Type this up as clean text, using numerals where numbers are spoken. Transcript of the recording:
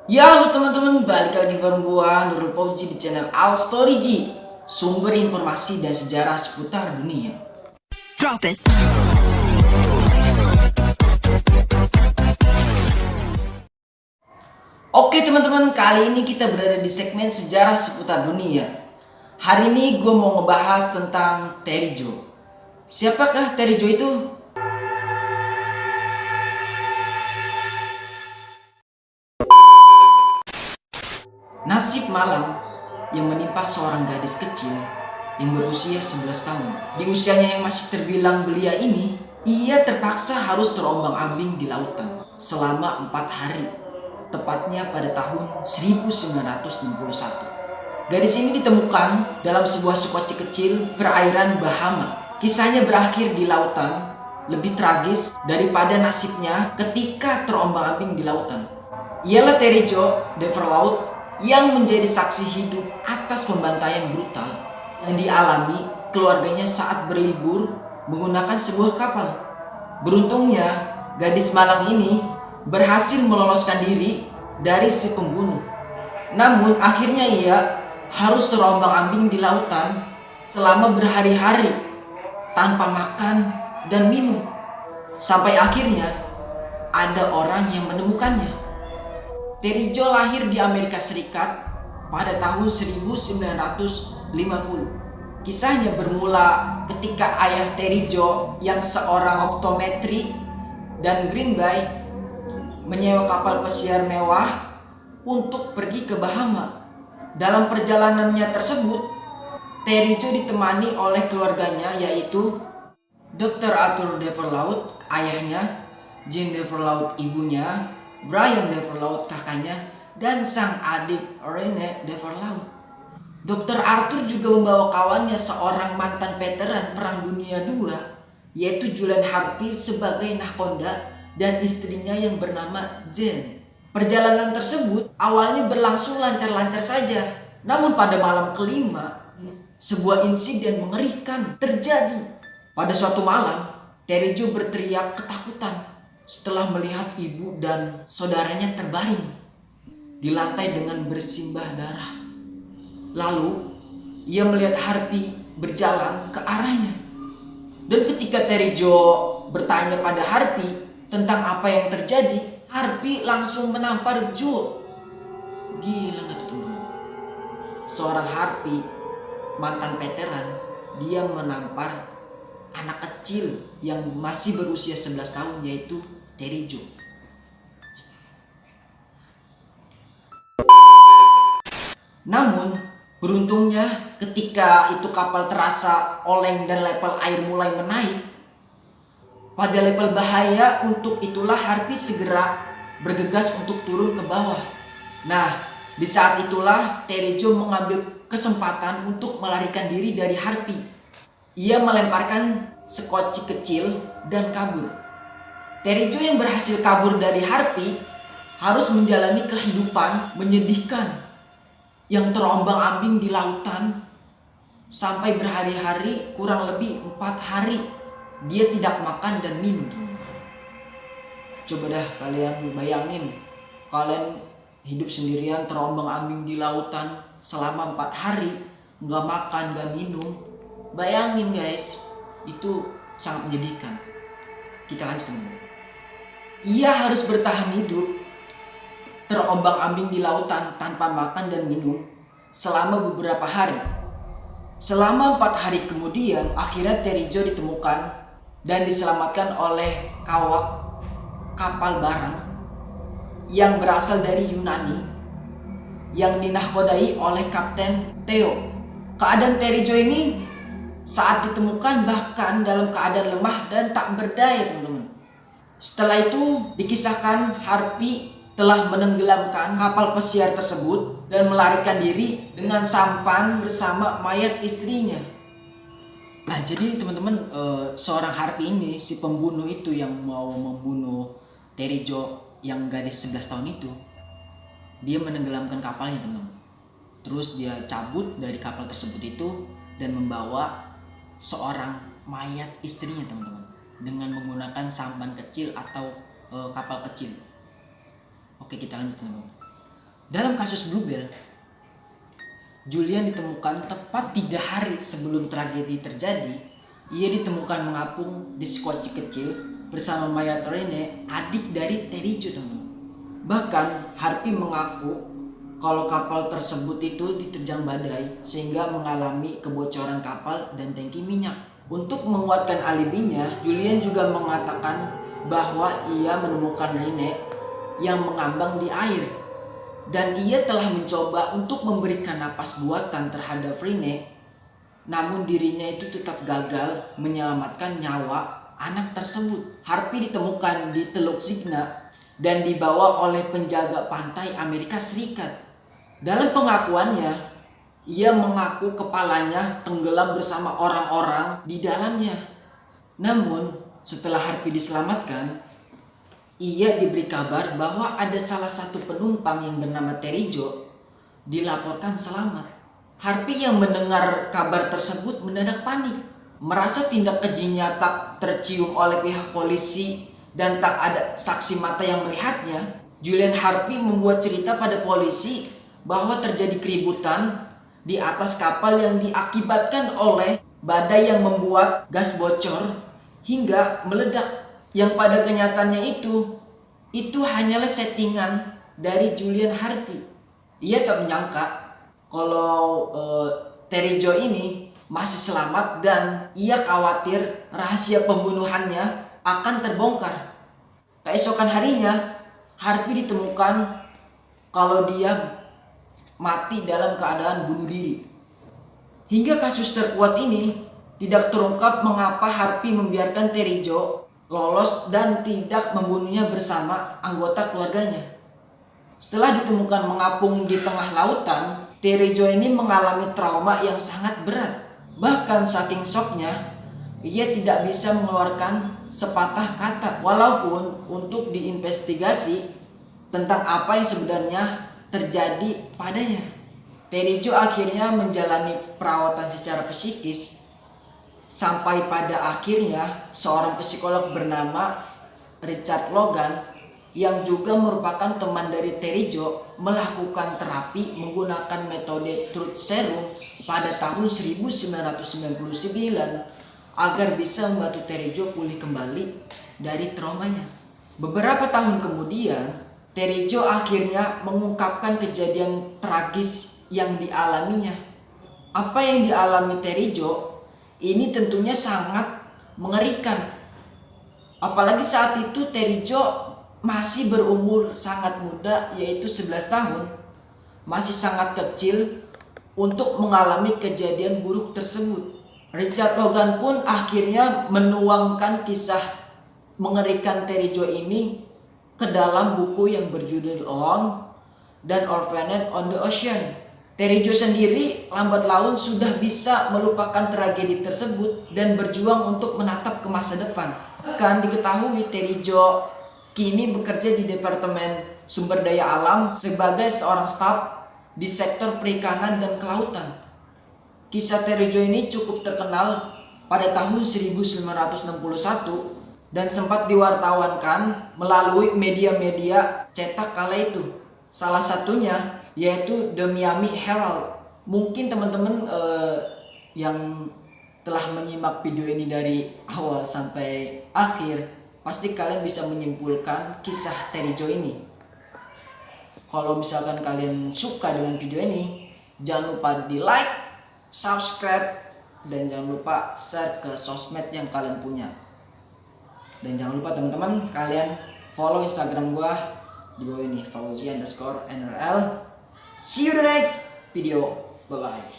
Ya, halo teman-teman, balik lagi bareng gua Nurul Fauji di channel Al Story G, sumber informasi dan sejarah seputar dunia. Drop it. Oke teman-teman, kali ini kita berada di segmen sejarah seputar dunia. Hari ini gua mau ngebahas tentang Terry Joe. Siapakah Terry Joe itu? Nasib malang yang menimpa seorang gadis kecil yang berusia 11 tahun. Di usianya yang masih terbilang belia ini, ia terpaksa harus terombang-ambing di lautan selama 4 hari, tepatnya pada tahun 1961. Gadis ini ditemukan dalam sebuah sekoci kecil perairan Bahama. Kisahnya berakhir di lautan, lebih tragis daripada nasibnya ketika terombang-ambing di lautan. Ialah Terry Joe Deverlaut yang menjadi saksi hidup atas pembantaian brutal yang dialami keluarganya saat berlibur menggunakan sebuah kapal. Beruntungnya, gadis malang ini berhasil meloloskan diri dari si pembunuh. Namun akhirnya ia harus terombang-ambing di lautan selama berhari-hari tanpa makan dan minum. Sampai akhirnya ada orang yang menemukannya. Terry Joe lahir di Amerika Serikat pada tahun 1950. Kisahnya bermula ketika ayah Terry Joe yang seorang optometri dan greenback menyewa kapal pesiar mewah untuk pergi ke Bahama. Dalam perjalanannya tersebut, Terry Joe ditemani oleh keluarganya yaitu Dr. Arthur Deverlaut, ayahnya, Jean Deverlaut, ibunya, Brian Deverlaut, kakaknya, dan sang adik Rene Deverlaut. Dr. Arthur juga membawa kawannya seorang mantan veteran Perang Dunia II, yaitu Julian Harpy sebagai nahkoda dan istrinya yang bernama Jane. Perjalanan tersebut awalnya berlangsung lancar-lancar saja, namun pada malam kelima, sebuah insiden mengerikan terjadi. Pada suatu malam, Terry Joe berteriak ketakutan setelah melihat ibu dan saudaranya terbaring di lantai dengan bersimbah darah. Lalu ia melihat Harpy berjalan ke arahnya. Dan ketika Terry Joe bertanya pada Harpy tentang apa yang terjadi, Harpy langsung menampar Joe. Gila gak tuh teman-teman? Seorang Harpy, mantan veteran, dia menampar anak kecil yang masih berusia 11 tahun yaitu Terry Joe. Namun beruntungnya ketika itu kapal terasa oleng dan level air mulai menaik, pada level bahaya untuk itulah Harpy segera bergegas untuk turun ke bawah. Nah, di saat itulah Terry Joe mengambil kesempatan untuk melarikan diri dari Harpy. Ia melemparkan sekoci kecil dan kabur. Terry Joe yang berhasil kabur dari Harpy harus menjalani kehidupan menyedihkan yang terombang-ambing di lautan sampai berhari-hari, kurang lebih 4 hari dia tidak makan dan minum. Coba dah kalian bayangin, kalian hidup sendirian terombang-ambing di lautan selama 4 hari, nggak makan, nggak minum. Bayangin guys, itu sangat menyedihkan. Kita lanjut teman-teman. Ia harus bertahan hidup terombang-ambing di lautan tanpa makan dan minum selama beberapa hari. Selama 4 hari kemudian, akhirnya Terry Joe ditemukan dan diselamatkan oleh kawak kapal barang yang berasal dari Yunani yang dinahkodai oleh Kapten Theo. Keadaan Terry Joe ini saat ditemukan bahkan dalam keadaan lemah dan tak berdaya teman-teman. Setelah itu dikisahkan Harpy telah menenggelamkan kapal pesiar tersebut dan melarikan diri dengan sampan bersama mayat istrinya. Nah jadi teman-teman, seorang Harpy ini, si pembunuh itu yang mau membunuh Terry Joe yang gadis 11 tahun itu, dia menenggelamkan kapalnya teman-teman. Terus dia cabut dari kapal tersebut itu dan membawa seorang mayat istrinya teman-teman dengan menggunakan sampan kecil atau kapal kecil. Oke, kita lanjut teman-teman. Dalam kasus Bluebell, Julian ditemukan tepat 3 hari sebelum tragedi terjadi. Ia ditemukan mengapung di sekoci kecil bersama mayat Rene, adik dari Terry Jo, teman. Bahkan Harvey mengaku kalau kapal tersebut itu diterjang badai sehingga mengalami kebocoran kapal dan tangki minyak. Untuk menguatkan alibinya, Julian juga mengatakan bahwa ia menemukan Rene yang mengambang di air dan ia telah mencoba untuk memberikan napas buatan terhadap Rene, namun dirinya itu tetap gagal menyelamatkan nyawa anak tersebut. Harvey ditemukan di Teluk Signa dan dibawa oleh penjaga pantai Amerika Serikat. Dalam pengakuannya, ia mengaku kepalanya tenggelam bersama orang-orang di dalamnya. Namun, setelah Harvey diselamatkan, ia diberi kabar bahwa ada salah satu penumpang yang bernama Terry Jo dilaporkan selamat. Harvey yang mendengar kabar tersebut mendadak panik. Merasa tindak kejinya tak tercium oleh pihak polisi dan tak ada saksi mata yang melihatnya, Julian Harvey membuat cerita pada polisi bahwa terjadi keributan di atas kapal yang diakibatkan oleh badai yang membuat gas bocor hingga meledak, yang pada kenyataannya itu hanyalah settingan dari Julian Harvey. Ia tak menyangka kalau Terry Jo ini masih selamat dan ia khawatir rahasia pembunuhannya akan terbongkar. Keesokan harinya, Harvey ditemukan kalau dia mati dalam keadaan bunuh diri. Hingga kasus terkuat ini tidak terungkap mengapa Harvey membiarkan Terry Jo lolos dan tidak membunuhnya bersama anggota keluarganya. Setelah ditemukan mengapung di tengah lautan, Terry Jo ini mengalami trauma yang sangat berat. Bahkan saking syoknya, ia tidak bisa mengeluarkan sepatah kata. Walaupun untuk diinvestigasi tentang apa yang sebenarnya terjadi padanya, Terry Jo akhirnya menjalani perawatan secara psikis sampai pada akhirnya seorang psikolog bernama Richard Logan yang juga merupakan teman dari Terry Jo melakukan terapi menggunakan metode truth serum pada tahun 1999 agar bisa membantu Terry Jo pulih kembali dari traumanya. Beberapa tahun kemudian, Terry Jo akhirnya mengungkapkan kejadian tragis yang dialaminya. Apa yang dialami Terry Jo ini tentunya sangat mengerikan. Apalagi saat itu Terry Jo masih berumur sangat muda, yaitu 11 tahun. Masih sangat kecil untuk mengalami kejadian buruk tersebut. Richard Logan pun akhirnya menuangkan kisah mengerikan Terry Jo ini ke dalam buku yang berjudul Alone dan Orphaned on the Ocean. Terry Jo sendiri lambat laun sudah bisa melupakan tragedi tersebut dan berjuang untuk menatap ke masa depan. Bahkan diketahui Terry Jo kini bekerja di Departemen Sumber Daya Alam sebagai seorang staf di sektor perikanan dan kelautan. Kisah Terry Jo ini cukup terkenal pada tahun 1961 dan sempat diwartawankan melalui media-media cetak kala itu. Salah satunya yaitu The Miami Herald. Mungkin teman-teman yang telah menyimak video ini dari awal sampai akhir, pasti kalian bisa menyimpulkan kisah Terry Jo ini. Kalau misalkan kalian suka dengan video ini, jangan lupa di like, subscribe, dan jangan lupa share ke sosmed yang kalian punya. Dan jangan lupa teman-teman kalian follow Instagram gua di bawah ini, Fauzi_NRL. See you the next video. Bye bye.